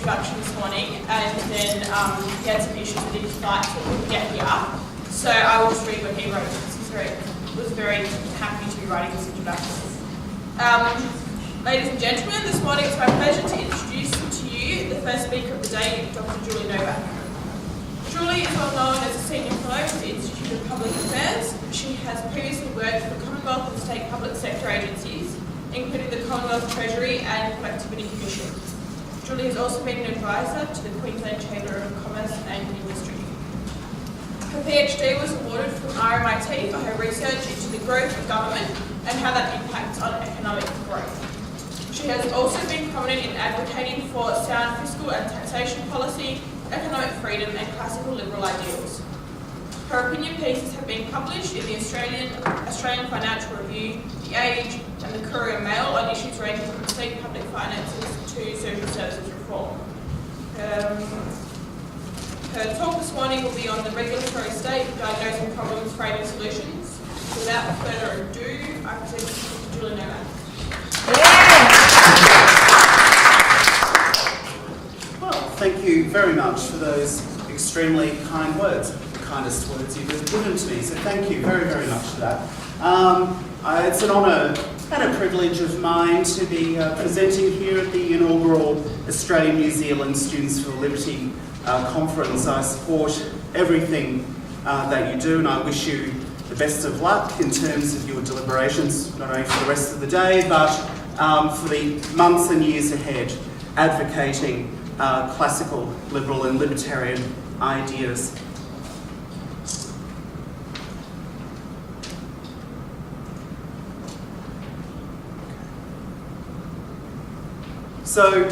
introduction this morning, and then he had some issues with his flight, so he couldn't get here. So I will just read what he wrote, because he was very happy to be writing this introduction. Ladies and gentlemen, this morning it's my pleasure to introduce to you the first speaker of the day, Dr. Julie Novak. Julie is well known as a senior fellow with the Institute of Public Affairs. She has previously worked for the Commonwealth and state public sector agencies, including the Commonwealth Treasury and Productivity Commission. Julie has also been an advisor to the Queensland Chamber of Commerce and Industry. Her PhD was awarded from RMIT for her research into the growth of government and how that impacts on economic growth. She has also been prominent in advocating for sound fiscal and taxation policy, economic freedom and classical liberal ideals. Her opinion pieces have been published in the Australian Financial Review, The Age and the Courier Mail on issues ranging from state public finances to social services reform. Her talk this morning will be on the regulatory state, diagnosing problems, framing solutions. Without further ado, I present to Julie Novak. Well, thank you very much for those extremely kind words. The kindest words you've ever given to me, so thank you very, very much for that. It's an honour and a privilege of mine to be presenting here at the inaugural Australian-New Zealand Students for Liberty conference. I support everything that you do, and I wish you the best of luck in terms of your deliberations, not only for the rest of the day, but for the months and years ahead, advocating classical, liberal and libertarian ideas. So,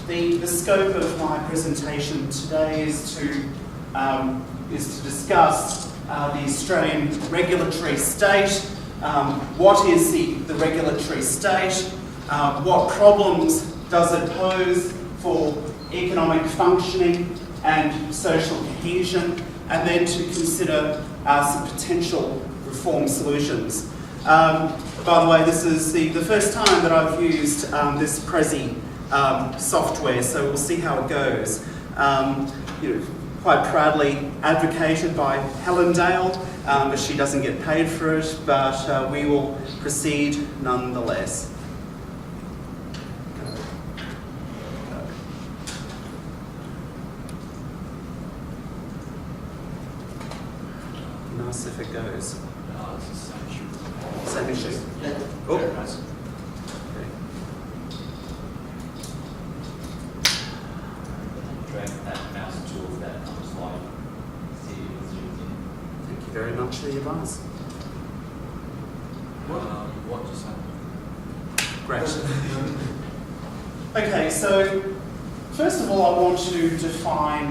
the scope of my presentation today is to discuss the Australian regulatory state. What is the regulatory state? What problems does it pose for economic functioning and social cohesion? And then to consider some potential reform solutions. By the way, this is the first time that I've used this Prezi software, so we'll see how it goes. Quite proudly advocated by Helen Dale, but she doesn't get paid for it, but we will proceed nonetheless. Nice if it goes. Same issue. Yeah. Oh. Very nice. Drag that mouse towards that slide. See if it zooms in. Thank you very much for the advice. What just happened? Great. Okay, so first of all I want to define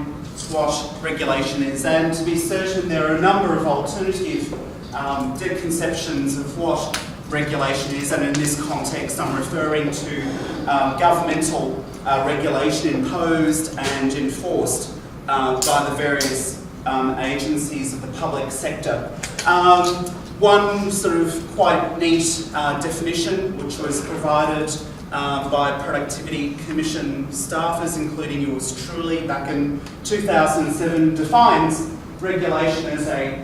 what regulation is, and to be certain there are a number of alternative conceptions of what regulation is, and in this context I'm referring to governmental regulation imposed and enforced by the various agencies of the public sector. One sort of quite neat definition, which was provided by Productivity Commission staffers, including yours truly, back in 2007, defines regulation as a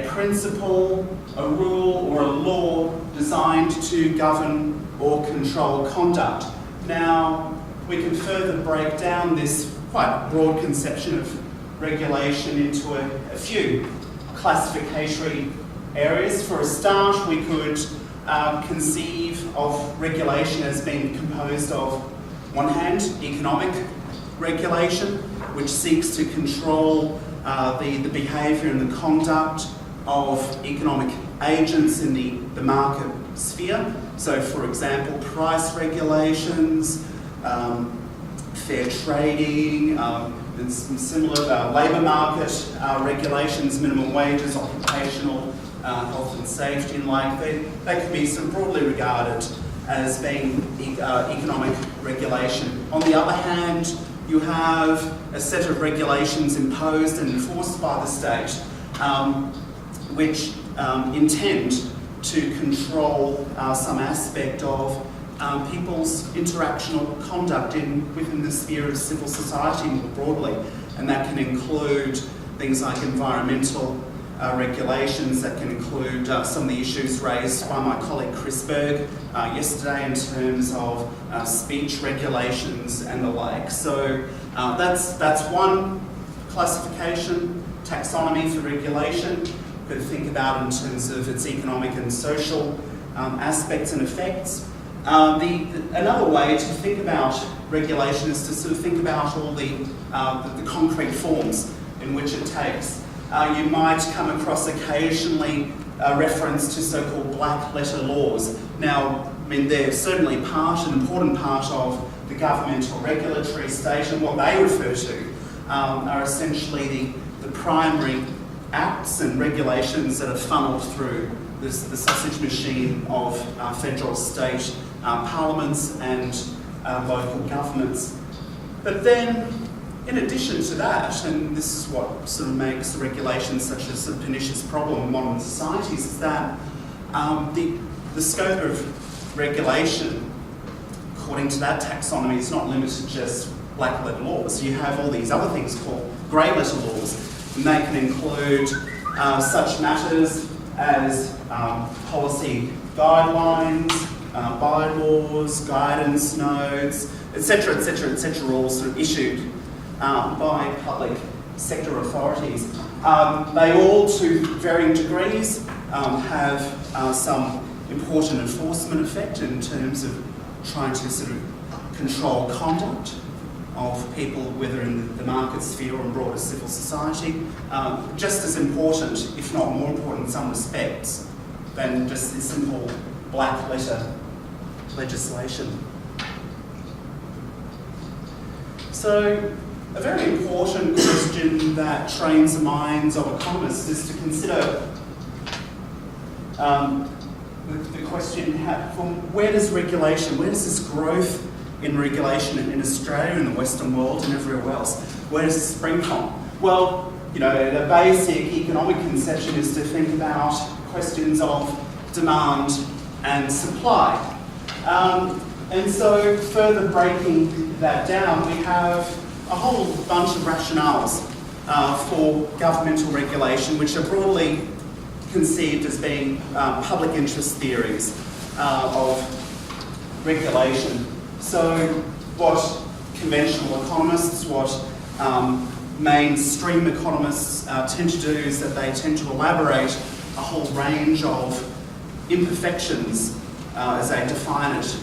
principle, a rule or a law designed to govern or control conduct. Now, we can further break down this quite broad conception of regulation into a few classificatory areas. For a start, we could conceive of regulation as being composed of, one hand, economic regulation, which seeks to control the behaviour and the conduct of economic agents in the market sphere. So, for example, price regulations, fair trading, and some similar labour market regulations, minimum wages, occupational health and safety and like. They can be sort of broadly regarded as being economic regulation. On the other hand, you have a set of regulations imposed and enforced by the state which intend to control some aspect of people's interactional conduct within the sphere of civil society more broadly, and that can include things like environmental regulations, that can include some of the issues raised by my colleague Chris Berg yesterday in terms of speech regulations and the like. So that's one classification, taxonomy for regulation. We've got to think about in terms of its economic and social aspects and effects. Another way to think about regulation is to sort of think about all the concrete forms in which it takes. You might come across occasionally a reference to so-called black letter laws. Now, I mean, they're certainly an important part of the governmental regulatory state, and what they refer to are essentially the primary acts and regulations that are funneled through the sausage machine of federal, state parliaments and local governments. But then, in addition to that, and this is what sort of makes regulation such a sort of pernicious problem in modern societies, is that the scope of regulation, according to that taxonomy, is not limited to just black letter laws. You have all these other things called grey letter laws, and they can include such matters as policy guidelines, bylaws, guidance notes, etc., all sort of issued by public sector authorities. They all, to varying degrees, have some important enforcement effect in terms of trying to sort of control conduct of people, whether in the market sphere or in broader civil society. Just as important, if not more important in some respects, than just the simple black letter legislation. So, a very important question that trains the minds of economists is to consider the question, from where does this growth in regulation in Australia, in the Western world and everywhere else, where does this spring from? Well, you know, the basic economic conception is to think about questions of demand and supply. And so, further breaking that down, we have a whole bunch of rationales for governmental regulation, which are broadly conceived as being public interest theories of regulation. So what conventional economists, what mainstream economists tend to do is that they tend to elaborate a whole range of imperfections, as they define it,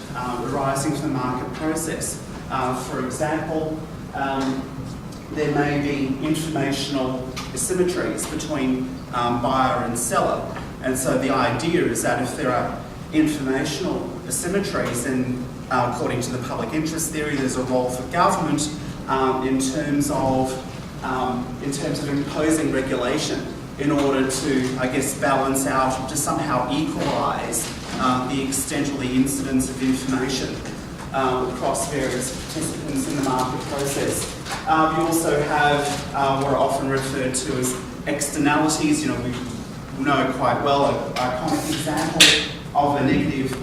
arising from the market process. For example, there may be informational asymmetries between buyer and seller. And so the idea is that if there are informational asymmetries, then according to the public interest theory, there's a role for government in terms of imposing regulation in order to, I guess, balance out, to somehow equalise the extent or the incidence of information across various participants in the market process. You also have what are often referred to as externalities. You know, we know quite well an iconic example of a negative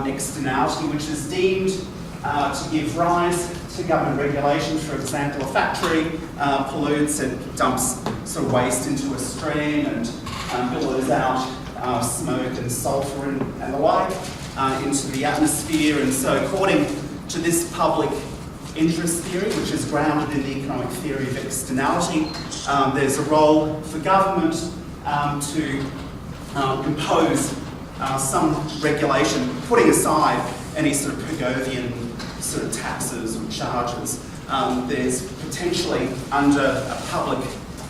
externality which is deemed to give rise to government regulation. For example, a factory pollutes and dumps sort of waste into a stream and billows out smoke and sulphur and the like into the atmosphere. And so according to this public interest theory, which is grounded in the economic theory of externality, there's a role for government to impose some regulation, putting aside any sort of Pigothian sort of taxes or charges. There's potentially, under a public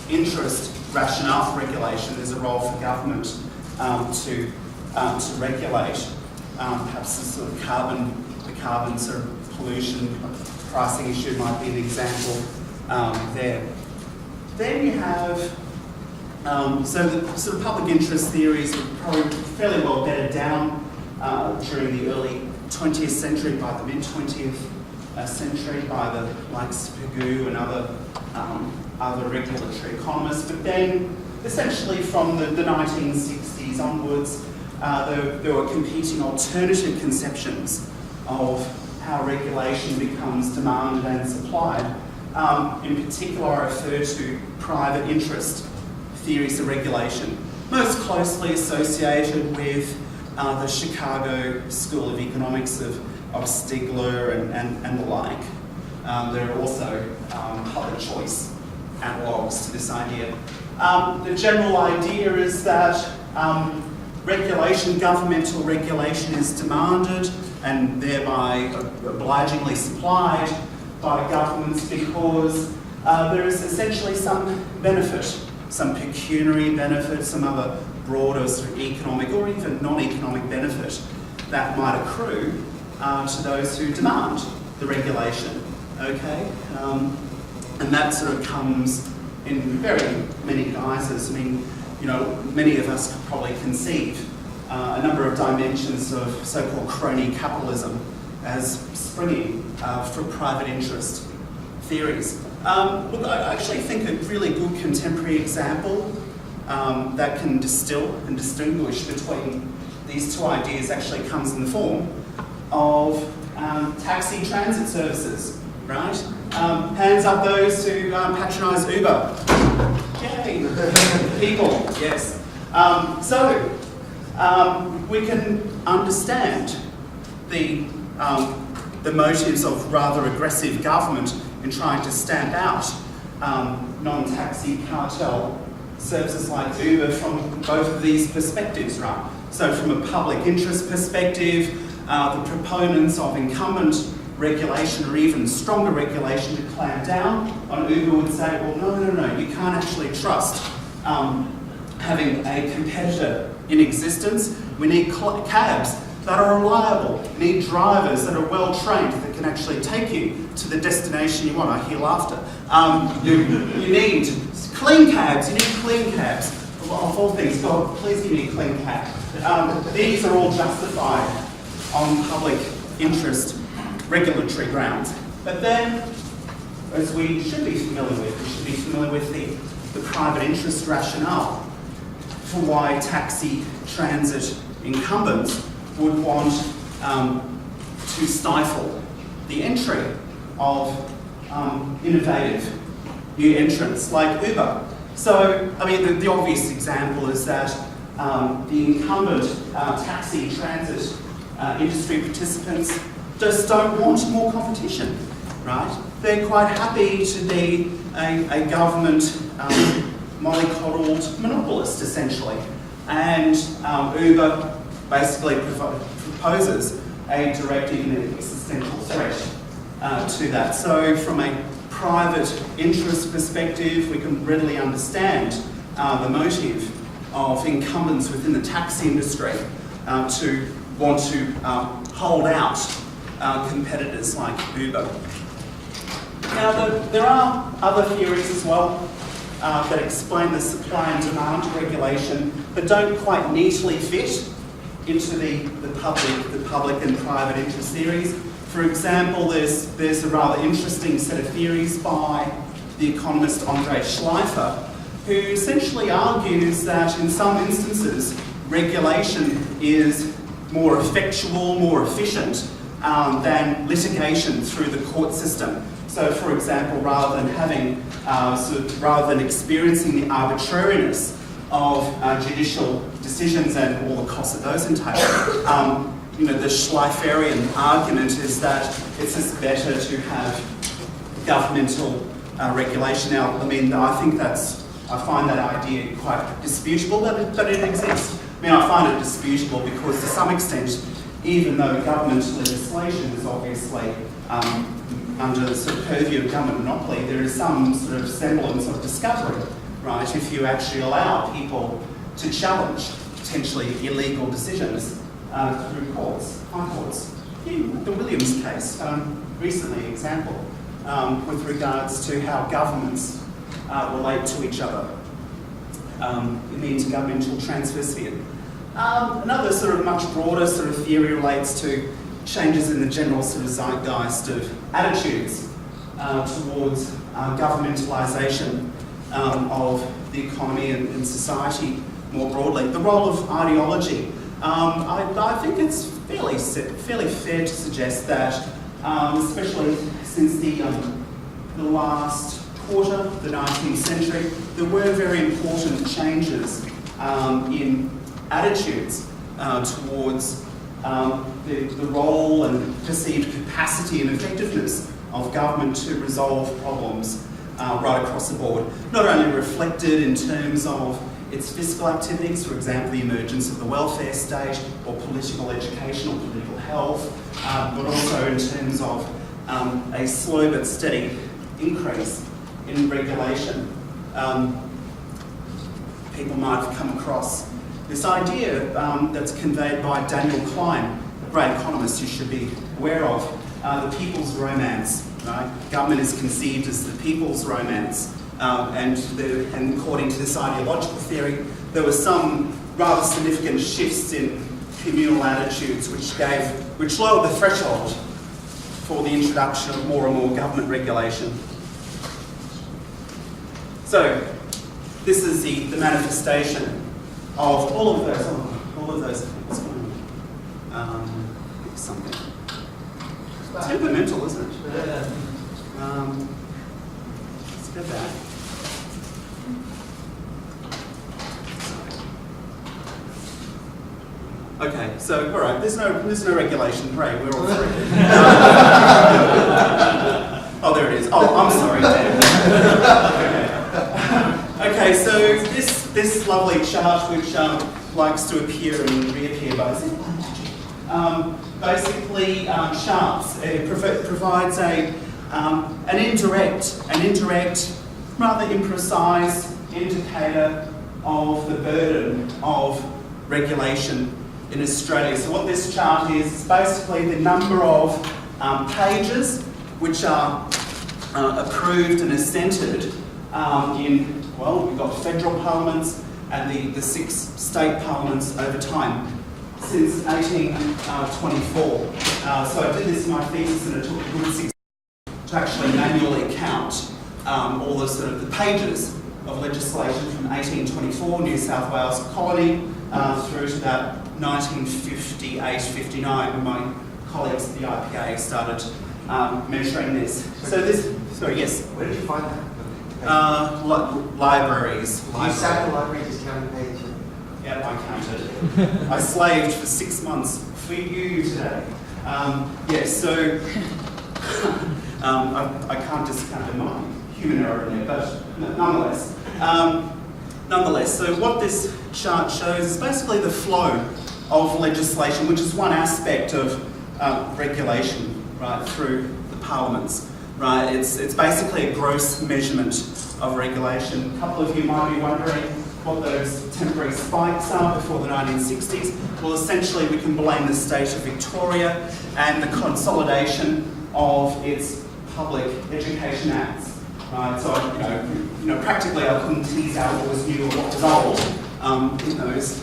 interest rationale for regulation, there's a role for government to regulate. Perhaps the sort of carbon sort of pollution pricing issue might be an example there. Then you have, so the sort of public interest theories were probably fairly well bedded down during the early 20th century, by the mid-20th century, by the likes of Pigou and other regulatory economists. But then, essentially from the 1960s onwards, there were competing alternative conceptions of how regulation becomes demanded and supplied. In particular, I refer to private interest theories of regulation, most closely associated with the Chicago School of Economics of Stigler and the like. There are also public choice analogues to this idea. The general idea is that regulation, governmental regulation, is demanded and thereby obligingly supplied by governments because there is essentially some benefit, some pecuniary benefit, some other broader sort of economic or even non-economic benefit that might accrue to those who demand the regulation. Okay, and that sort of comes in very many guises. I mean, you know, many of us could probably conceive a number of dimensions of so-called crony capitalism as springing from private interest theories. Look, I actually think a really good contemporary example that can distill and distinguish between these two ideas actually comes in the form of taxi transit services. Right? Hands up those who patronise Uber. Yay! People, yes. We can understand the motives of rather aggressive government in trying to stamp out non-taxi cartel services like Uber from both of these perspectives, right? So from a public interest perspective, the proponents of incumbent regulation or even stronger regulation to clamp down on Uber would say, well, no, you can't actually trust having a competitor in existence. We need cabs that are reliable. We need drivers that are well trained that can actually take you to the destination you want. I hear laughter. You need clean cabs. You need clean cabs. Of all things, God, please give me a clean cab. These are all justified on public interest regulatory grounds. But then, as we should be familiar with the private interest rationale for why taxi transit incumbents would want to stifle the entry of innovative new entrants like Uber. So, I mean, the obvious example is that the incumbent taxi transit industry participants just don't want more competition, right? They're quite happy to be a government mollycoddled monopolist, essentially. And Uber basically proposes a direct, even existential threat to that. So from a private interest perspective, we can readily understand the motive of incumbents within the taxi industry to want to hold out competitors like Uber. Now, there are other theories as well that explain the supply and demand regulation, but don't quite neatly fit into the public and private interest theories. For example, there's a rather interesting set of theories by the economist Andre Schleifer, who essentially argues that in some instances, regulation is more effectual, more efficient than litigation through the court system. So, for example, rather than experiencing the arbitrariness of judicial decisions and all the costs that those entail, the Schleiferian argument is that it's just better to have governmental regulation. Now, I mean, I find that idea quite disputable, but it exists. I mean, I find it disputable because to some extent, even though government legislation is obviously under the sort of purview of government monopoly, there is some sort of semblance of discovery, right? If you actually allow people to challenge potentially illegal decisions through courts, high courts. The Williams case, recently, example, with regards to how governments relate to each other in the intergovernmental transfer sphere. Another sort of much broader sort of theory relates to changes in the general sort of zeitgeist of attitudes towards governmentalisation of the economy and society more broadly. The role of ideology. I think it's fairly fair to suggest that, especially since the last quarter of the 19th century, there were very important changes in attitudes towards the role and perceived capacity and effectiveness of government to resolve problems right across the board. Not only reflected in terms of its fiscal activities, for example, the emergence of the welfare state or political education or political health, but also in terms of a slow but steady increase in regulation. People might have come across this idea that's conveyed by Daniel Klein, a great economist you should be aware of, the people's romance. Right? Government is conceived as the people's romance, and according to this ideological theory, there were some rather significant shifts in communal attitudes which lowered the threshold for the introduction of more and more government regulation. So, this is the manifestation of all of those. Something temperamental, isn't it? Let's go back. Okay, so all right, there's no regulation. Great, we're all free. Oh, there it is. Oh, I'm sorry, Dan. Okay, so this lovely chart, which likes to appear and reappear, basically charts. It provides an indirect, rather imprecise indicator of the burden of regulation in Australia. So what this chart is basically the number of pages which are approved and assented in, well, we've got federal parliaments and the 6 state parliaments over time since 1824. So I did this in my thesis and it took a good 6 to actually manually count all the sort of the pages of legislation from 1824, New South Wales colony, through to about 1958-59, when my colleagues at the IPA started measuring this. So this, sorry, yes? Where did you find that? Libraries. You sat in the library just counting pages? Yep, I counted. I slaved for 6 months for you today. Yes, so I can't discount my human error in there, but nonetheless. Nonetheless, so what this chart shows is basically the flow of legislation, which is one aspect of regulation, right, through the parliaments, right? It's basically a gross measurement of regulation. A couple of you might be wondering what those temporary spikes are before the 1960s. Well, essentially we can blame the state of Victoria and the consolidation of its public education acts. Right, so practically I couldn't tease out what was new or what was old in those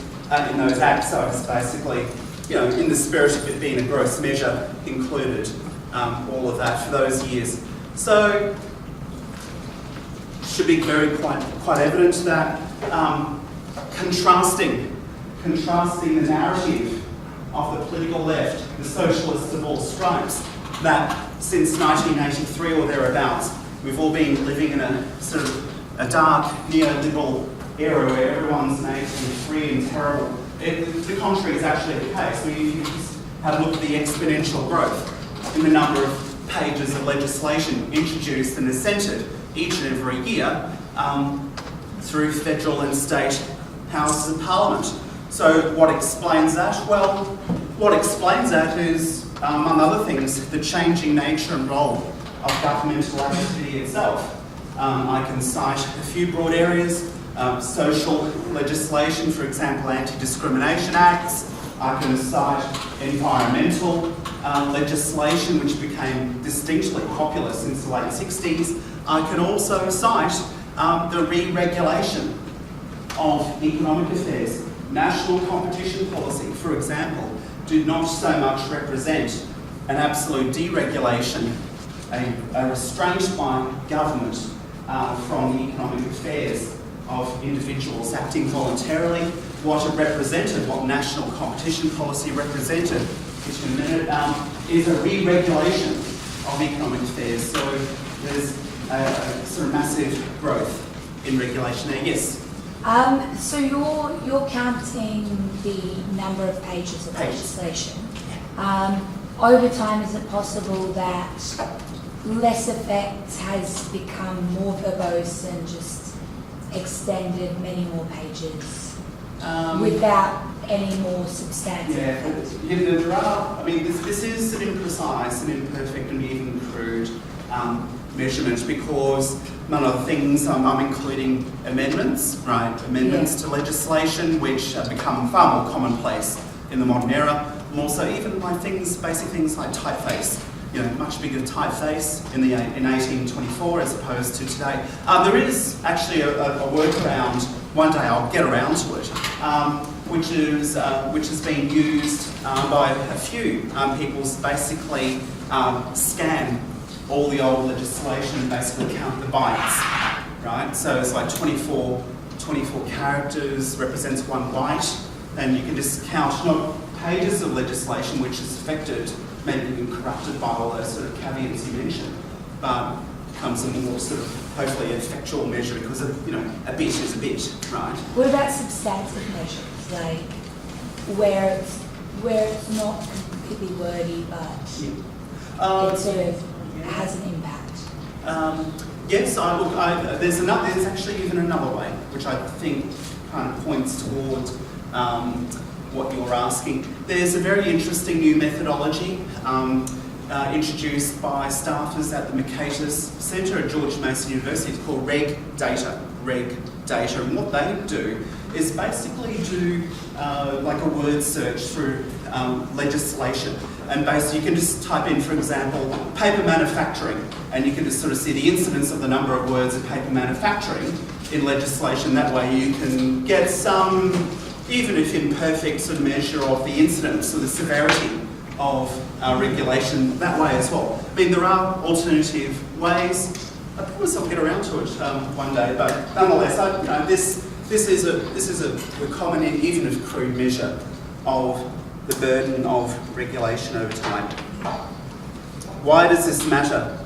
acts. So it's basically, in the spirit of it being a gross measure, included all of that for those years. So it should be quite evident that contrasting the narrative of the political left, the socialists of all stripes, that since 1983 or thereabouts, we've all been living in a sort of a dark neoliberal era where everyone's made to be free and terrible. The contrary is actually the case. You just have a look at the exponential growth in the number of pages of legislation introduced and assented each and every year through federal and state houses of parliament. So what explains that? Well, what explains that is, among other things, the changing nature and role of governmental activity itself. I can cite a few broad areas: social legislation, for example, anti-discrimination acts. I can cite environmental legislation, which became distinctly popular since the late 60s. I can also cite the re-regulation of economic affairs. National competition policy, for example, did not so much represent an absolute deregulation, a restraint by government from the economic affairs of individuals acting voluntarily. What it represented, what national competition policy represented, get to in a minute, is a re-regulation of economic affairs. So there's a sort of massive growth in regulation there. Yes? So you're counting the number of pages of legislation. Over time, is it possible that less effect has become more verbose and just extended many more pages without any more substantive effect? There are, I mean, this is an imprecise and imperfect and even crude measurement, because among other things, I'm including amendments, right? Amendments to legislation, which have become far more commonplace in the modern era. And also even like basic things like typeface. You know, much bigger typeface in 1824 as opposed to today. There is actually a workaround. One day I'll get around to it, which has been used by a few people to basically scan all the old legislation and basically count the bytes, right? So it's like 24 characters represents one byte, and you can just count not pages of legislation which is affected, maybe even corrupted by all those sort of caveats you mentioned, but becomes a more sort of hopefully effectual measure, because a bit is a bit, right? What about substantive measures, like where it's not completely wordy, but it sort of has an impact? Yes, there's actually even another way, which I think kind of points toward what you're asking. There's a very interesting new methodology introduced by staffers at the Mercatus Centre at George Mason University. It's called Reg Data. And what they do is basically do like a word search through legislation. And basically you can just type in, for example, paper manufacturing, and you can just sort of see the incidence of the number of words of paper manufacturing in legislation. That way you can get some, even if imperfect, sort of measure of the incidence or the severity of regulation that way as well. I mean, there are alternative ways. I promise I'll get around to it one day, but nonetheless, this is a common, even if crude, measure of the burden of regulation over time. Why does this matter?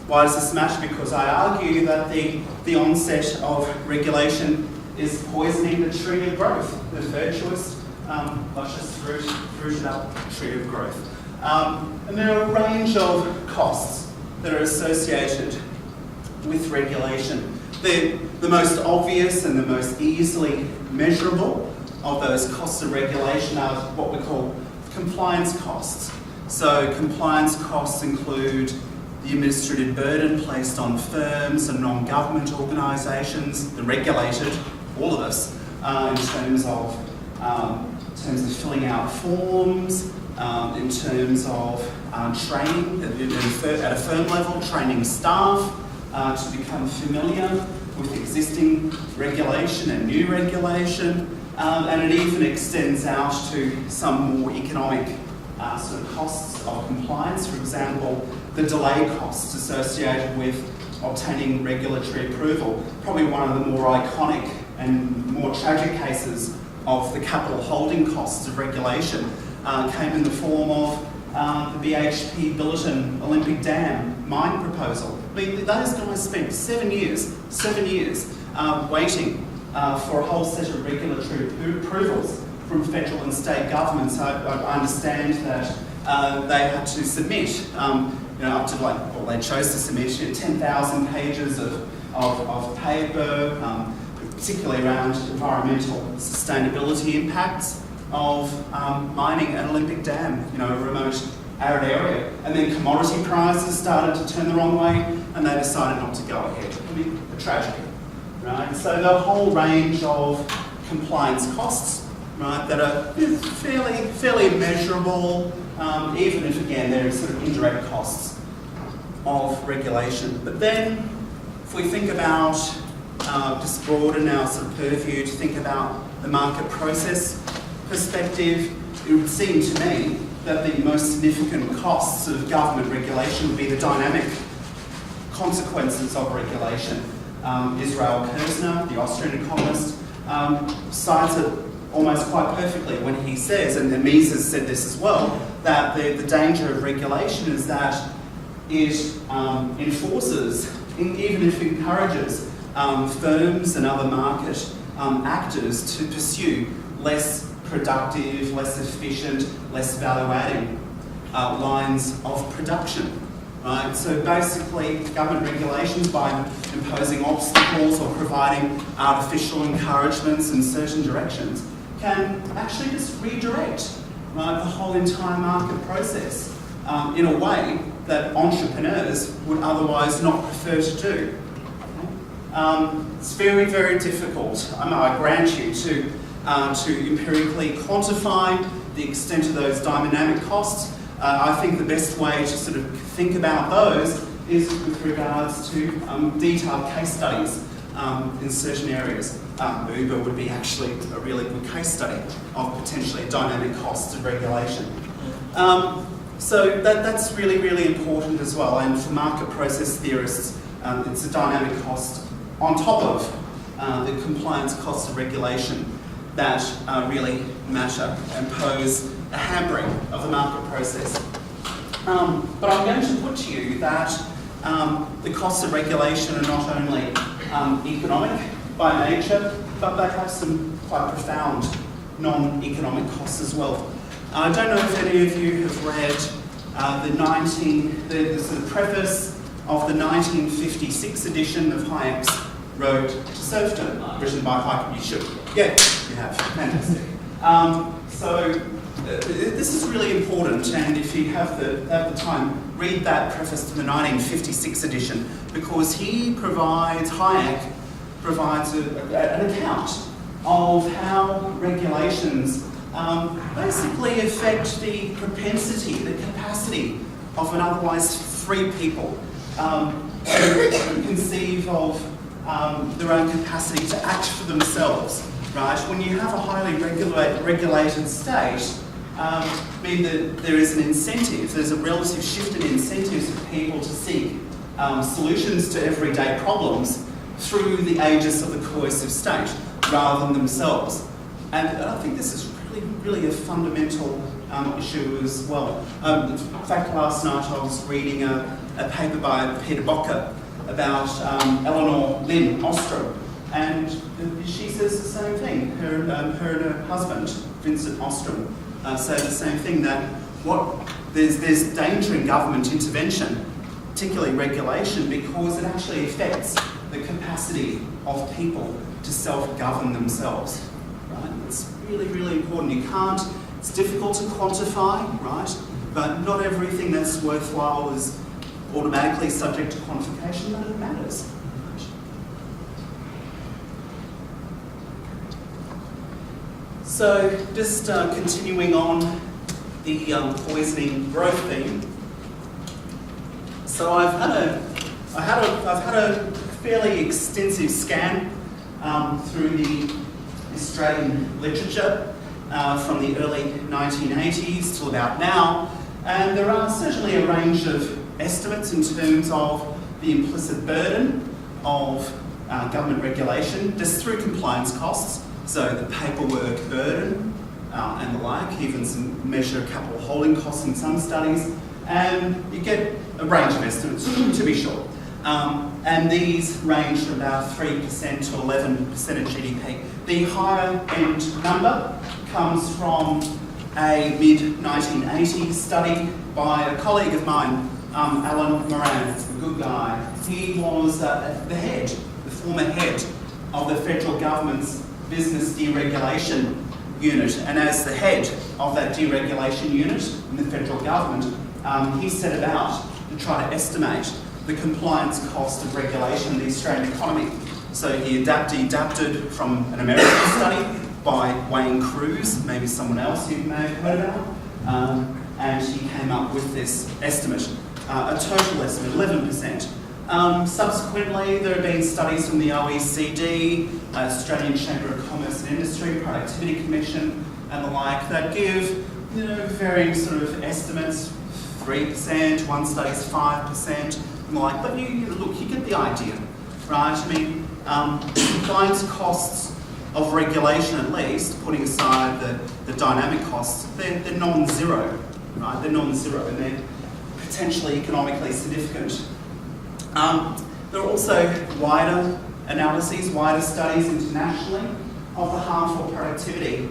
Because I argue that the onset of regulation is poisoning the tree of growth, the virtuous, luscious fruited up tree of growth. And there are a range of costs that are associated with regulation. The most obvious and the most easily measurable of those costs of regulation are what we call compliance costs. So compliance costs include the administrative burden placed on firms and non-government organisations, the regulated, all of us, in terms of filling out forms, in terms of training at a firm level, training staff to become familiar with existing regulation and new regulation, and it even extends out to some more economic sort of costs of compliance. For example, the delay costs associated with obtaining regulatory approval. Probably one of the more iconic and more tragic cases of the capital holding costs of regulation came in the form of the BHP Billiton Olympic Dam mine proposal. I mean, those guys spent 7 years waiting for a whole set of regulatory approvals from federal and state governments. I understand that they had to submit, up to they chose to submit 10,000 pages of paper, particularly around environmental sustainability impacts of mining at Olympic Dam, a remote arid area. And then commodity prices started to turn the wrong way, and they decided not to go ahead. I mean, a tragedy, right? So the whole range of compliance costs, right, that are fairly measurable, even if, again, there are sort of indirect costs of regulation. But then, if we think about, just broaden our sort of purview to think about the market process perspective, it would seem to me that the most significant costs of government regulation would be the dynamic consequences of regulation. Israel Kirzner, the Austrian economist, cites it almost quite perfectly when he says, and Mises said this as well, that the danger of regulation is that it enforces, even if it encourages, firms and other market actors to pursue less productive, less efficient, less value-adding lines of production. Right? So basically, government regulations, by imposing obstacles or providing artificial encouragements in certain directions, can actually just redirect, right, the whole entire market process in a way that entrepreneurs would otherwise not prefer to do. It's very, very difficult, I grant you, to empirically quantify the extent of those dynamic costs. I think the best way to sort of think about those is with regards to detailed case studies in certain areas. Uber would be actually a really good case study of potentially dynamic costs of regulation. So that's really, really important as well. And for market process theorists, it's a dynamic cost on top of the compliance costs of regulation that really matter and pose a hampering of the market process. But I'm going to put to you that the costs of regulation are not only economic by nature, but they have some quite profound non-economic costs as well. I don't know if any of you have read the sort of preface of the 1956 edition of Hayek's Road to Serfdom, written by Hayek. You should. Yeah, you have. Fantastic. This is really important, and if you have the time, read that preface to the 1956 edition, because Hayek provides an account of how regulations basically affect the propensity, the capacity of an otherwise free people to conceive of their own capacity to act for themselves, right? When you have a highly regulated state, mean that there is an incentive, there's a relative shift in incentives for people to seek solutions to everyday problems through the aegis of the coercive state rather than themselves. And I think this is really a fundamental issue as well. In fact, last night I was reading a paper by Peter Bocker about Eleanor Lynn Ostrom, and she says the same thing. Her and her husband, Vincent Ostrom, say the same thing, that there's danger in government intervention, particularly regulation, because it actually affects the capacity of people to self-govern themselves. Right? It's really, really important. It's difficult to quantify, right? But not everything that's worthwhile is automatically subject to quantification, but it matters. So, just continuing on the poisoning growth theme. So I've had a fairly extensive scan through the Australian literature from the early 1980s till about now, and there are certainly a range of estimates in terms of the implicit burden of government regulation just through compliance costs. So the paperwork burden and the like, even some measure of capital holding costs in some studies, and you get a range of estimates, to be sure. And these range from about 3% to 11% of GDP. The higher end number comes from a mid-1980s study by a colleague of mine, Alan Moran, a good guy. He was the former head of the federal government's business deregulation unit, and as the head of that deregulation unit in the federal government, he set about to try to estimate the compliance cost of regulation in the Australian economy. So he adapted from an American study by Wayne Cruz, maybe someone else you may have heard about, and he came up with this estimate, a total estimate, 11%. Subsequently, there have been studies from the OECD, Australian Chamber of Commerce and Industry, Productivity Commission, and the like, that give varying sort of estimates, 3%, one study's 5%, and the like. But you get the idea, right? I mean, compliance costs of regulation, at least, putting aside the dynamic costs, they're non-zero, right? They're non-zero and they're potentially economically significant. There are also wider analyses, wider studies internationally of the harmful productivity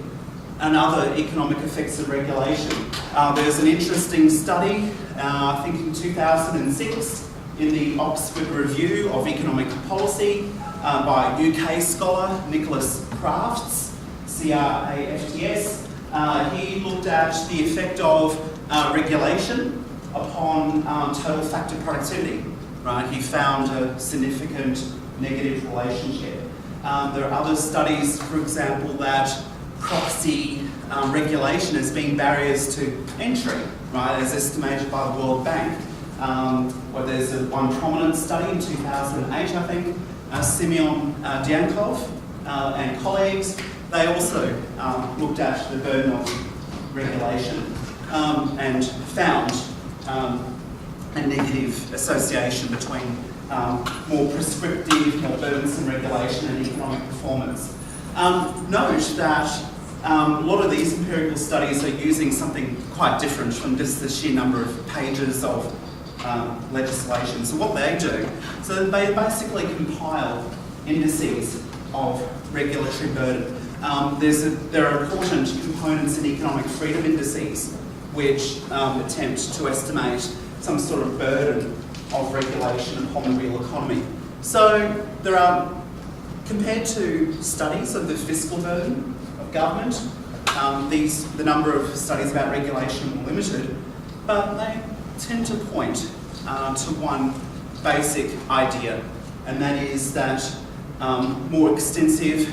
and other economic effects of regulation. There's an interesting study, I think in 2006, in the Oxford Review of Economic Policy by UK scholar Nicholas Crafts, C-R-A-F-T-S. He looked at the effect of regulation upon total factor productivity. Right? He found a significant negative relationship. There are other studies, for example, that proxy regulation has been barriers to entry, right, as estimated by the World Bank. There's one prominent study in 2008, I think, Simeon Diankov and colleagues. They also looked at the burden of regulation and found a negative association between more prescriptive, more burdensome regulation and economic performance. Note that a lot of these empirical studies are using something quite different from just the sheer number of pages of legislation. So what they do, so they basically compile indices of regulatory burden. There are important components in economic freedom indices which attempt to estimate some sort of burden of regulation upon the real economy. So there are, compared to studies of the fiscal burden of government, the number of studies about regulation are limited, but they tend to point to one basic idea, and that is that more extensive,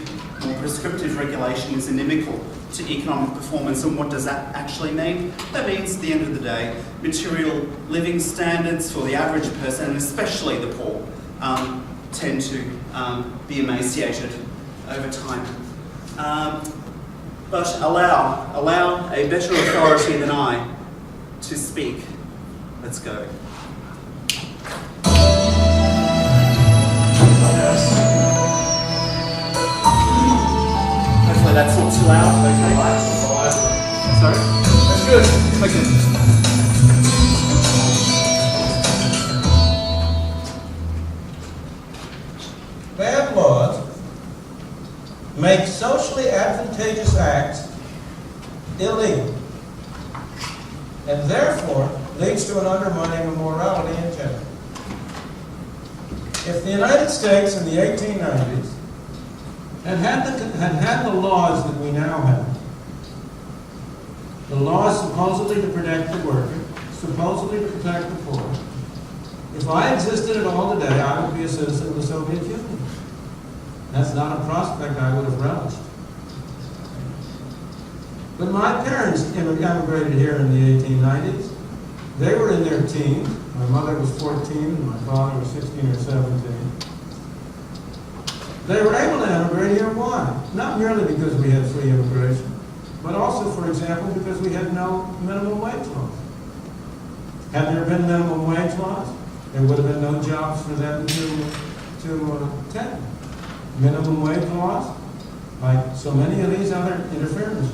more prescriptive regulation is inimical to economic performance. And what does that actually mean? That means, at the end of the day, material living standards for the average person, and especially the poor, tend to be emaciated over time. But allow a better authority than I to speak. Let's go. Hopefully that's not too loud, okay? Sorry? That's good. Okay. Bad laws make socially advantageous acts illegal, and therefore leads to an undermining of morality in general. If the United States in the 1890s had the laws that we now have, the laws supposedly to protect the worker, supposedly to protect the poor, if I existed at all today, I would be a citizen of the Soviet Union. That's not a prospect I would have relished. But my parents emigrated here in the 1890s. They were in their teens. My mother was 14 and my father was 16 or 17. They were able to emigrate here. Why? Not merely because we had free immigration, but also, for example, because we had no minimum wage laws. Had there been minimum wage laws, there would have been no jobs for them to take. Minimum wage laws, like so many of these other interferences,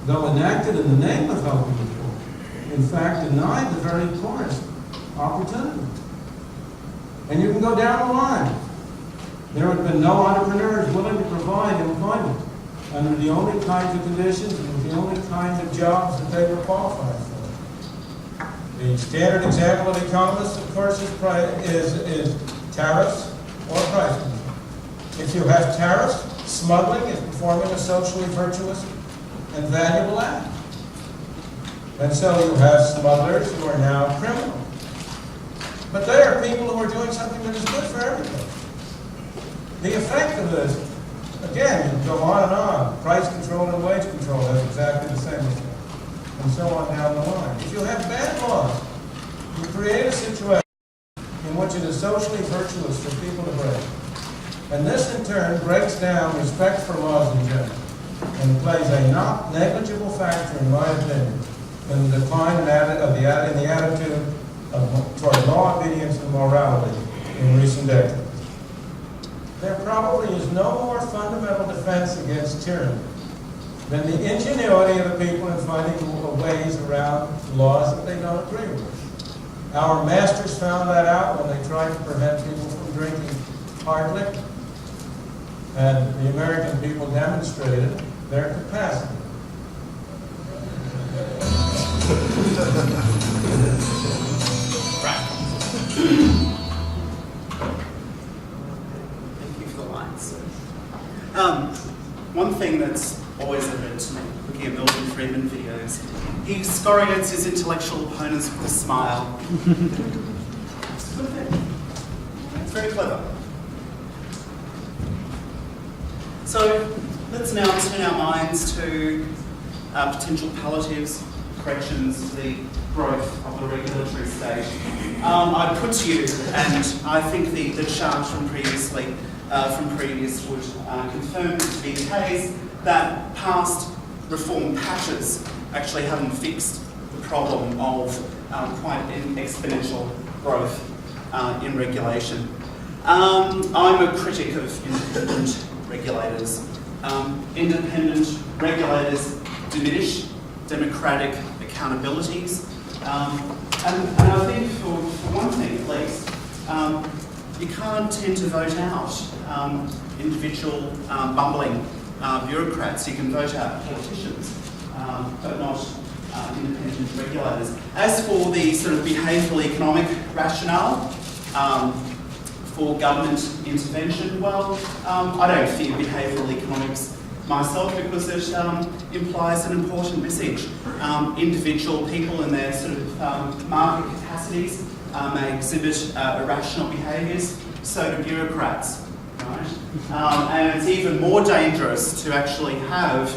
though enacted in the name of helping the poor, in fact denied the very poorest opportunity. And you can go down the line. There would have been no entrepreneurs willing to provide employment under the only kinds of conditions and with the only kinds of jobs that they were qualified for. The standard example of economists, of course, is tariffs or price control. If you have tariffs, smuggling is performing a socially virtuous and valuable act. And so you have smugglers who are now criminals. But they are people who are doing something that is good for everybody. The effect of this, again, you go on and on. Price control and wage control has exactly the same effect. And so on down the line. If you have bad laws, you create a situation in which it is socially virtuous for people to break. And this, in turn, breaks down respect for laws in general and plays a not negligible factor, in my opinion, in the decline in the attitude toward law obedience and morality in recent decades. There probably is no more fundamental defense against tyranny than the ingenuity of the people in finding ways around laws that they don't agree with. Our masters found that out when they tried to prevent people from drinking hard liquor. And the American people demonstrated their capacity. Thank you for the lights. One thing that's always occurred to me, looking at Milton Friedman videos, he scoriates his intellectual opponents with a smile. It's a good thing. It's very clever. So let's now turn our minds to potential palliatives, corrections to the growth of the regulatory state. I put to you, and I think the chart from previous would confirm this to be the case, that past reform patches actually haven't fixed the problem of quite an exponential growth in regulation. I'm a critic of independent regulators. Independent regulators diminish democratic accountabilities. And I think for one thing at least, you can't tend to vote out individual bumbling bureaucrats. You can vote out politicians, but not independent regulators. As for the sort of behavioural economic rationale for government intervention, well, I don't fear behavioural economics myself because it implies an important message. Individual people in their sort of market capacities may exhibit irrational behaviours, so do bureaucrats, right? And it's even more dangerous to actually have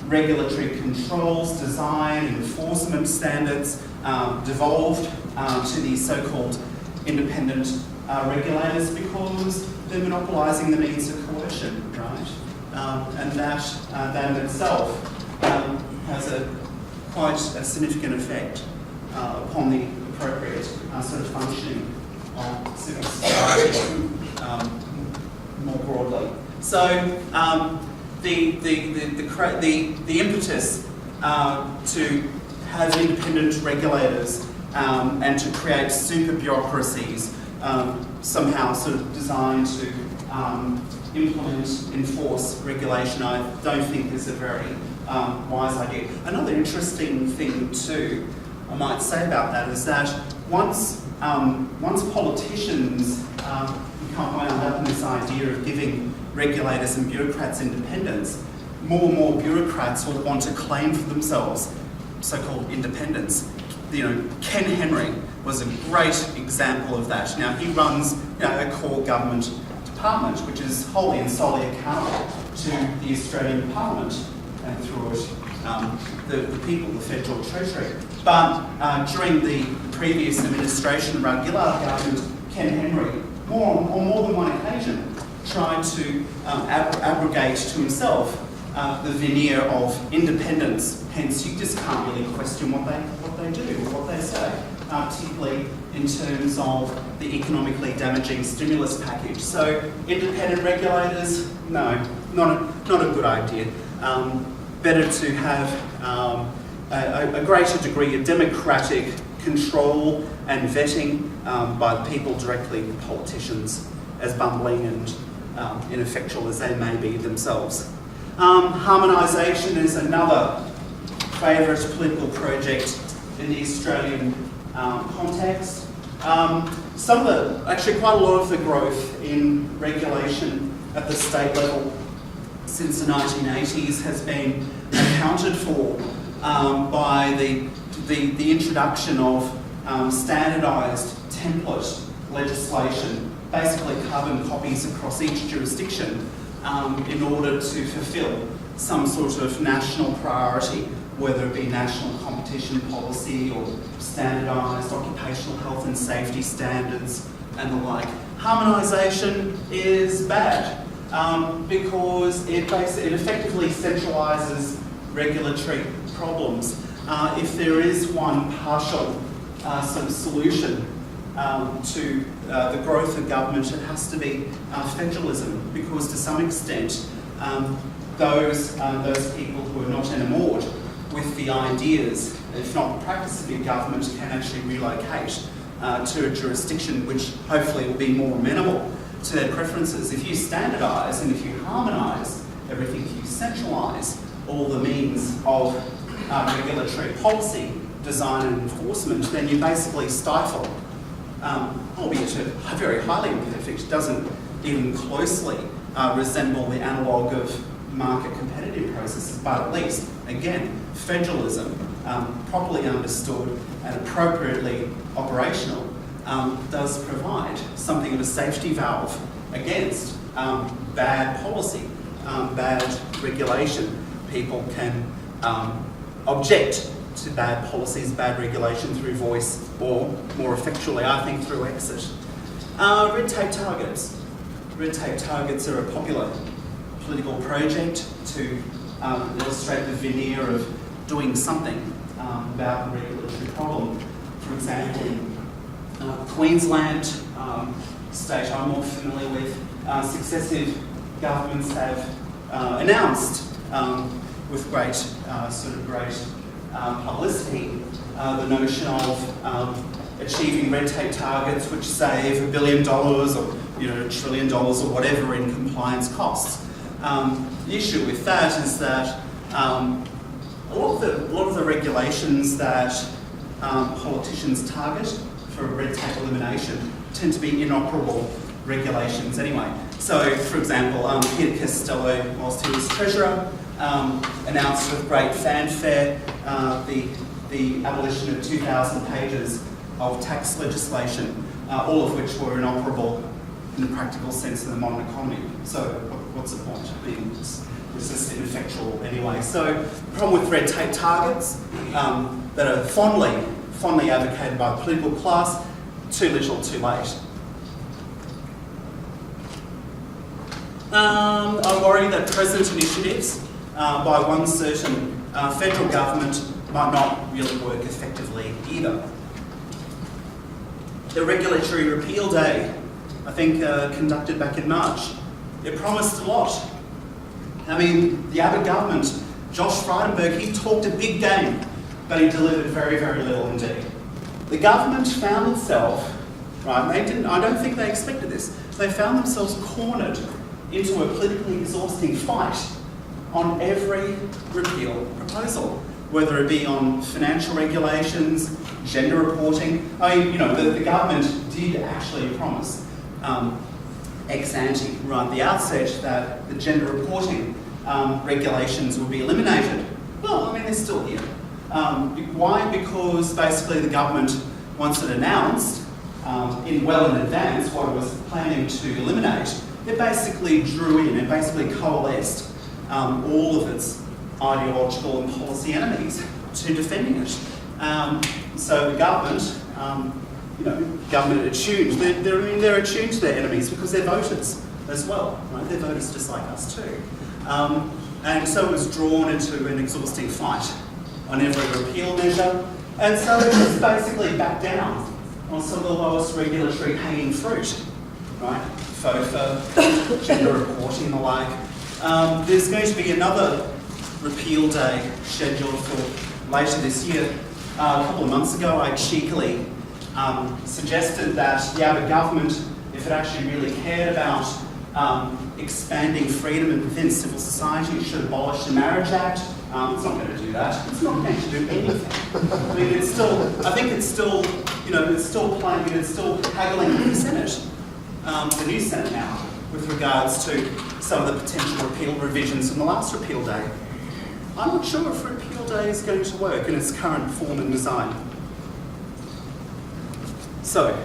regulatory controls, design, enforcement standards devolved to these so-called independent regulators because they're monopolising the means of coercion, right? And that in itself has quite a significant effect upon the appropriate sort of functioning of civil society more broadly. So the impetus to have independent regulators and to create super bureaucracies somehow sort of designed to implement, enforce regulation, I don't think is a very wise idea. Another interesting thing too, I might say about that is that once politicians become wound up in this idea of giving regulators and bureaucrats independence, more and more bureaucrats will want to claim for themselves so-called independence. You know, Ken Henry was a great example of that. Now he runs a core government department which is wholly and solely accountable to the Australian Parliament and through it the people, the Federal Treasury. But during the previous administration run Gillard government, Ken Henry, on more than one occasion, tried to abrogate to himself the veneer of independence. Hence, you just can't really question what they do or what they say, particularly in terms of the economically damaging stimulus package. So, independent regulators, no, not a good idea. Better to have a greater degree of democratic control and vetting by the people directly, the politicians, as bumbling and ineffectual as they may be themselves. Harmonisation is another favourite political project in the Australian context. Actually quite a lot of the growth in regulation at the state level since the 1980s has been accounted for by the introduction of standardised template legislation, basically carbon copies across each jurisdiction in order to fulfil some sort of national priority, whether it be national competition policy or standardised occupational health and safety standards and the like. Harmonisation is bad because it effectively centralises regulatory problems. If there is one partial sort of solution to the growth of government, it has to be federalism, because to some extent those people who are not enamored with the ideas, if not the practice of your government, can actually relocate to a jurisdiction which hopefully will be more amenable to their preferences. If you standardise and if you harmonise everything, if you centralise all the means of regulatory policy, design and enforcement, then you basically stifle, albeit a very highly imperfect, doesn't even closely resemble the analogue of market competitive processes, but at least, again, federalism, properly understood and appropriately operational, does provide something of a safety valve against bad policy, bad regulation. People can object to bad policies, bad regulation through voice, or more effectually, I think, through exit. Red tape targets. Red tape targets are a popular political project to illustrate the veneer of doing something about the regulatory problem. For example, in Queensland, state I'm more familiar with, successive governments have announced with great publicity the notion of achieving red tape targets which save $1 billion or $1 trillion or whatever in compliance costs. The issue with that is that a lot of the regulations that politicians target for red tape elimination tend to be inoperable regulations anyway. So, for example, Peter Costello, whilst he was Treasurer, announced with great fanfare the abolition of 2,000 pages of tax legislation, all of which were inoperable in the practical sense in the modern economy. So what's the point? I mean, it's just ineffectual anyway. So the problem with red tape targets that are fondly advocated by the political class, too little, too late. I worry that present initiatives by one certain federal government might not really work effectively either. The Regulatory Repeal Day, I think conducted back in March, it promised a lot. I mean, the Abbott government, Josh Frydenberg, he talked a big game, but he delivered very, very little indeed. The government found itself, right, I don't think they expected this, they found themselves cornered into a politically exhausting fight on every repeal proposal, whether it be on financial regulations, gender reporting. I mean, the government did actually promise ex ante, right at the outset, that the gender reporting regulations would be eliminated. Well, I mean, they're still here. Why? Because basically the government, once it announced well in advance what it was planning to eliminate, it basically drew in, it basically coalesced all of its ideological and policy enemies to defending it. So the government, government attuned. They're attuned to their enemies because they're voters as well, right? They're voters just like us too. And so it was drawn into an exhausting fight on every repeal measure, and so it just basically backed down on some of the lowest regulatory hanging fruit, right? FOFA, gender reporting and the like. There's going to be another repeal day scheduled for later this year. A couple of months ago, I cheekily suggested that the Abbott government, if it actually really cared about expanding freedom within civil society, should abolish the Marriage Act. It's not going to do that. It's not going to do anything. I mean, it's still haggling with the Senate, the new Senate now, with regards to some of the potential repeal revisions from the last repeal day. I'm not sure if repeal day is going to work in its current form and design. So,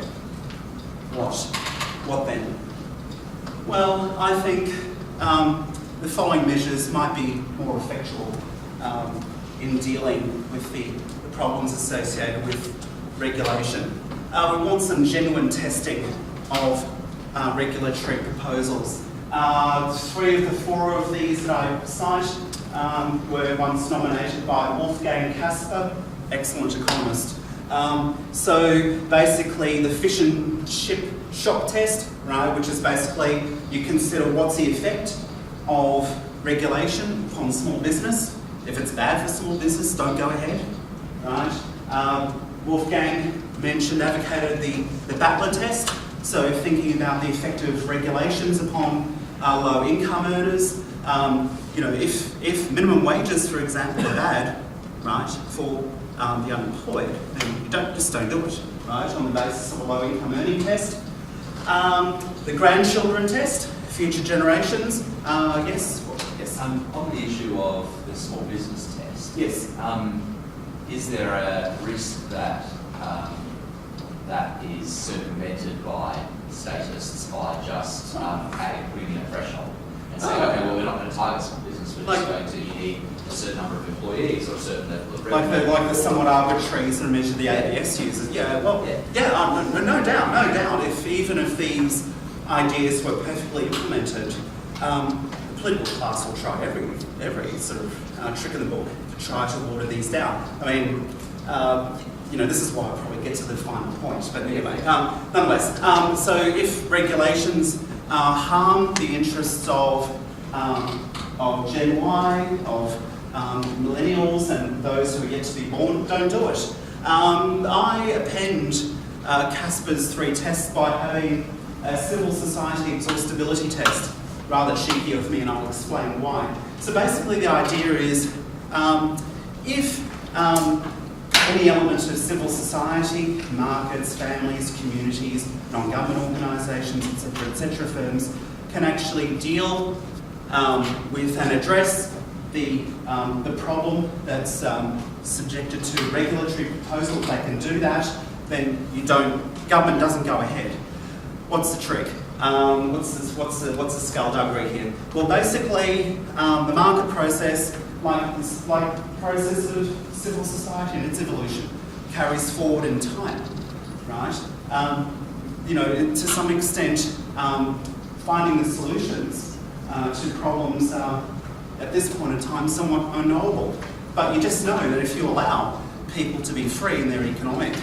what then? Well, I think the following measures might be more effectual in dealing with the problems associated with regulation. We want some genuine testing of regulatory proposals. 3 of the 4 of these that I cite were once nominated by Wolfgang Kasper, excellent economist. So basically the fish and chip shop test, right, which is basically you consider what's the effect of regulation upon small business. If it's bad for small business, don't go ahead, right? Wolfgang advocated the Battler test, so thinking about the effect of regulations upon low income earners. If minimum wages, for example, are bad, right, for the unemployed, then you don't do it, right, on the basis of a low income earning test. The grandchildren test, future generations, yes. On the issue of the small business test, Yes. is there a risk that that is circumvented by statists by just putting in a threshold and saying, okay, well, we're not going to target small business, we're just going to, you need a certain number of employees or a certain level of revenue. Like the somewhat arbitrary sort of measure the ABS users. No doubt. Even if these ideas were perfectly implemented, the political class will try every sort of trick in the book to try to water these down. I mean, this is why I probably get to the final point, but anyway, nonetheless. So if regulations harm the interests of Gen Y, of millennials and those who are yet to be born, don't do it. I append Casper's 3 tests by having a civil society exhaustibility test. Rather cheeky of me, and I'll explain why. So basically the idea is if any element of civil society, markets, families, communities, non-government organisations, etc., firms, can actually deal with and address the problem that's subjected to regulatory proposal. If they can do that, then government doesn't go ahead. What's the trick? What's the skullduggery here? Well, basically, the market process, like process of civil society and its evolution, carries forward in time, right? To some extent, finding the solutions to problems at this point in time somewhat unknowable. But you just know that if you allow people to be free in their economic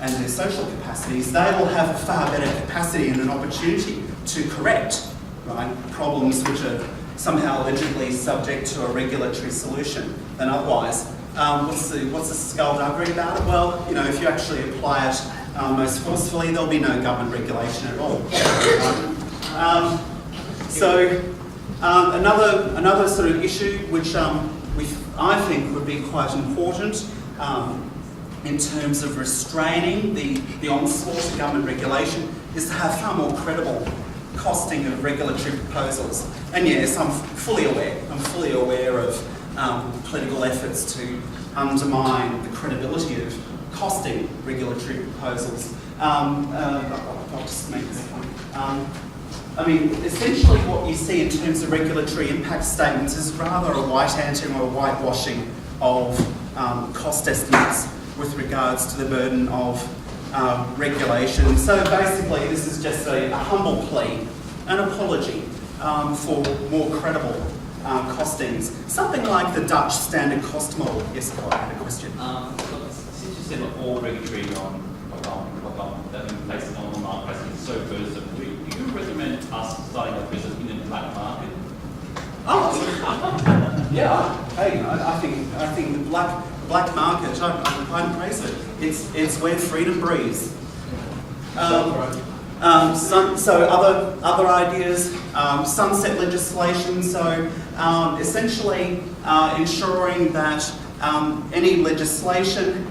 and their social capacities, they will have a far better capacity and an opportunity to correct, right, problems which are somehow allegedly subject to a regulatory solution than otherwise. What's the skullduggery about it? Well, if you actually apply it most forcefully, there'll be no government regulation at all. Another sort of issue which I think would be quite important in terms of restraining the onslaught of government regulation is to have far more credible costing of regulatory proposals. And yes, I'm fully aware of political efforts to undermine the credibility of costing regulatory proposals. I'll just make this point. Essentially what you see in terms of regulatory impact statements is rather a white-anting or a whitewashing of cost estimates with regards to the burden of regulation. So basically this is just a humble plea, an apology for more credible costings. Something like the Dutch standard cost model. Yes, I had a question. Since you said that all regulatory that in place on the market pricing is so burdensome, do you recommend us starting a business in the black market? Yeah. Hey, I think the black market, I'm quite impressed with it. It's where freedom breathes. So other ideas, sunset legislation. So essentially ensuring that any legislation,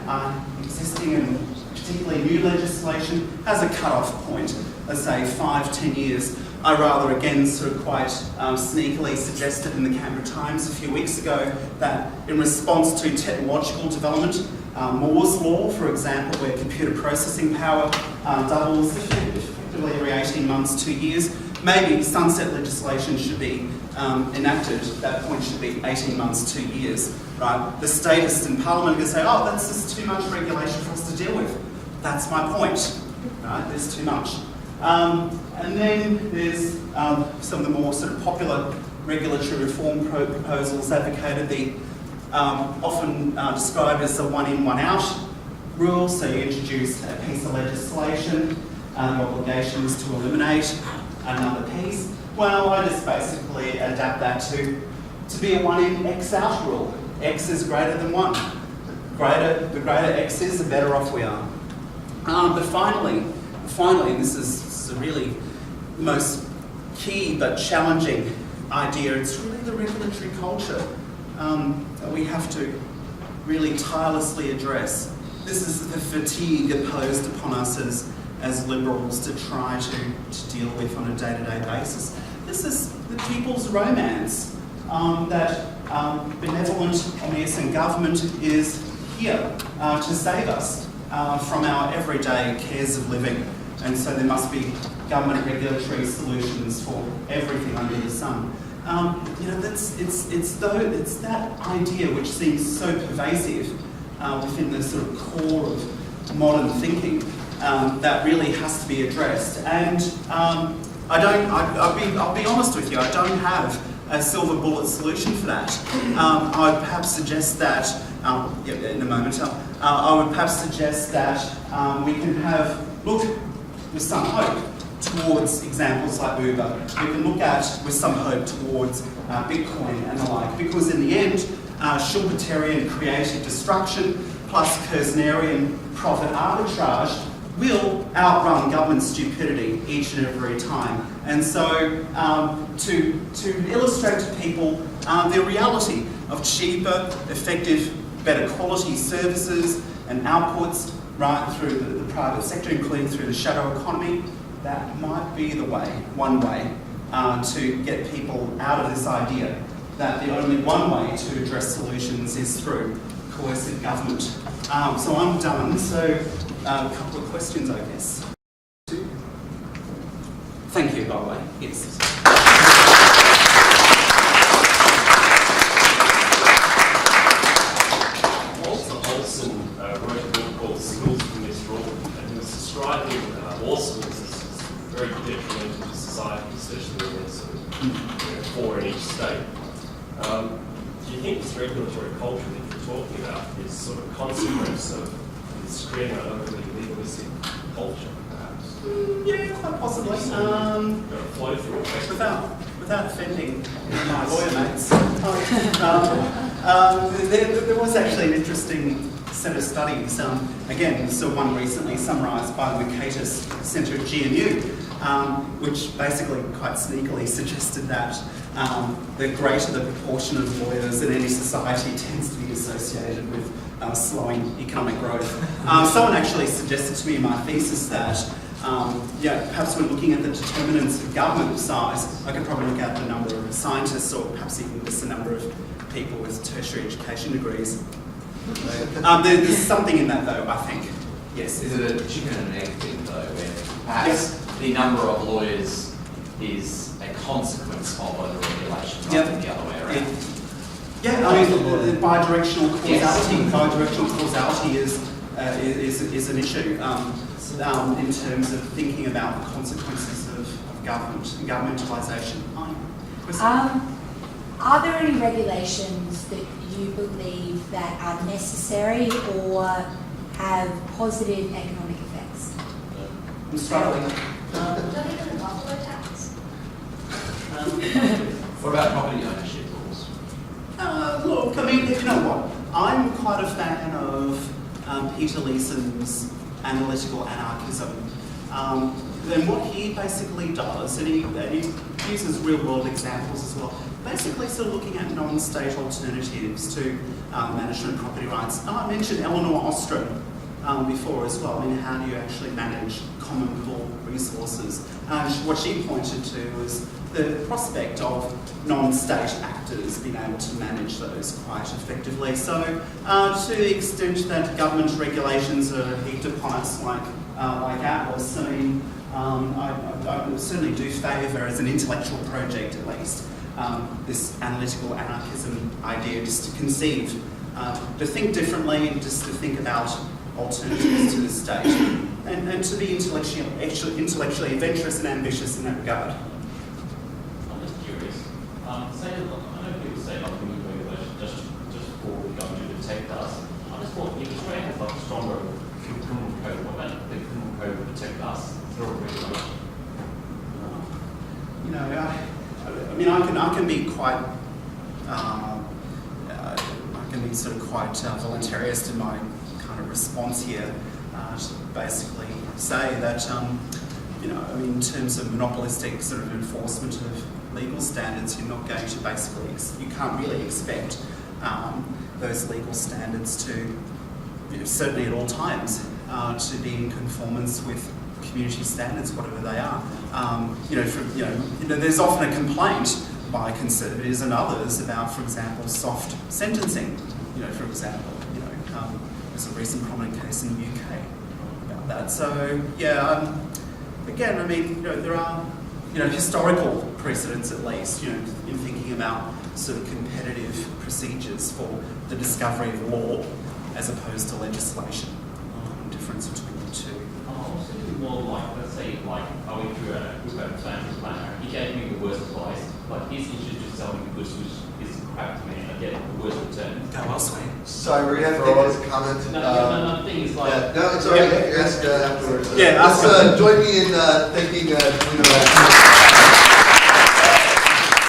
existing and particularly new legislation, has a cut-off point. Let's say 5-10 years. I rather again sort of quite sneakily suggested in the Canberra Times a few weeks ago that in response to technological development, Moore's law, for example, where computer processing power doubles effectively every 18 months, 2 years, maybe sunset legislation should be enacted. That point should be 18 months, 2 years, right? The statists in Parliament are going to say, oh, that's just too much regulation for us to deal with. That's my point, right? There's too much. And then there's some of the more sort of popular regulatory reform proposals advocated, the often described as the one-in, one-out rule. So you introduce a piece of legislation, the obligation is to eliminate another piece. Well, I just basically adapt that to to be a 1 in, X out rule. X is greater than 1. The greater X is, the better off we are. But finally, and this is a really most key but challenging idea, it's really the regulatory culture that we have to really tirelessly address. This is the fatigue imposed upon us as liberals to try to deal with on a day-to-day basis. This is the people's romance that benevolent, omniscient government is here to save us from our everyday cares of living. And so there must be government regulatory solutions for everything under the sun. It's that idea which seems so pervasive within the sort of core of modern thinking that really has to be addressed. And I'll be honest with you, I don't have a silver bullet solution for that. I would perhaps suggest that, in a moment, I would perhaps suggest that we can look with some hope towards examples like Uber. We can look at with some hope towards Bitcoin and the like, because in the end, Schumpeterian creative destruction plus Kersnerian profit arbitrage will outrun government stupidity each and every time. And so to illustrate to people the reality of cheaper, effective, better quality services and outputs right through the private sector, including through the shadow economy, that might be the way, one way, to get people out of this idea that the only one way to address solutions is through coercive government. So I'm done. So a couple of questions, I guess. Thank you, by the way. Yes. Olson wrote a book called Schools from Misrule, and he was describing all schools as very detrimental to society, especially when there's four in each state. Do you think this regulatory culture that you're talking about is sort of a consequence of this creating an overly legalistic culture, perhaps? Yeah, quite possibly. Flow through effect. Without offending my lawyer mates, there was actually an interesting set of studies. Again, so one recently summarised by the Mercatus Centre at GNU, which basically quite sneakily suggested that the greater the proportion of lawyers in any society tends to be associated with slowing economic growth. Someone actually suggested to me in my thesis that perhaps when looking at the determinants of government size, I could probably look at the number of scientists or perhaps even just the number of people with tertiary education degrees. There's something in that though, I think. Yes. Is it a chicken and egg thing though, where perhaps the number of lawyers is a consequence of over-regulation rather than the other way around? Yeah, I mean, the bidirectional causality is an issue in terms of thinking about the consequences of government and governmentalisation. Are there any regulations that you believe that are necessary or have positive economic effects? I'm struggling. Don't even the buffalo tax. What about property ownership rules? Look, I mean, you know what? I'm quite a fan of Peter Leeson's analytical anarchism. And what he basically does, and he uses real-world examples as well, basically sort of looking at non-state alternatives to management property rights. I mentioned Eleanor Ostrom before as well. I mean, how do you actually manage common pool resources? What she pointed to was the prospect of non-state actors being able to manage those quite effectively. So to the extent that government regulations are heaped upon us like Atlas, I mean, I certainly do favour, as an intellectual project at least, this analytical anarchism idea, just to conceive, to think differently, just to think about alternatives to the state, and to be intellectually adventurous and ambitious in that regard. I'm just curious. I know people say like human regulation just before we go to protect us. I just thought if Australia has like a stronger criminal code, what about the criminal code would protect us through regulation? You know, I mean, I can be quite I can be sort of quite voluntarist in my kind of response here to basically say that, you know, I mean, in terms of monopolistic sort of enforcement of legal standards, you're not going to basically, you can't really expect those legal standards to, you know, certainly at all times, to be in conformance with community standards, whatever they are. You know, there's often a complaint by conservatives and others about, for example, soft sentencing. You know, for example, you know, there's a recent prominent case in the UK about that. So yeah, again, I mean, you know, there are, you know, historical precedents at least, you know, in thinking about sort of competitive procedures for the discovery of law as opposed to legislation. Difference between the two. I was thinking more like, let's say, like, I went through a group of financial planner. He gave me the worst advice, but he's introduced selling the goods, which is crap to me. I get the worst return. Go elsewhere. Sorry, we're going to have to take this comment. No, the thing is like... Yeah, no, it's all right. You ask afterwards. Yeah, Let's join me in thanking Novak.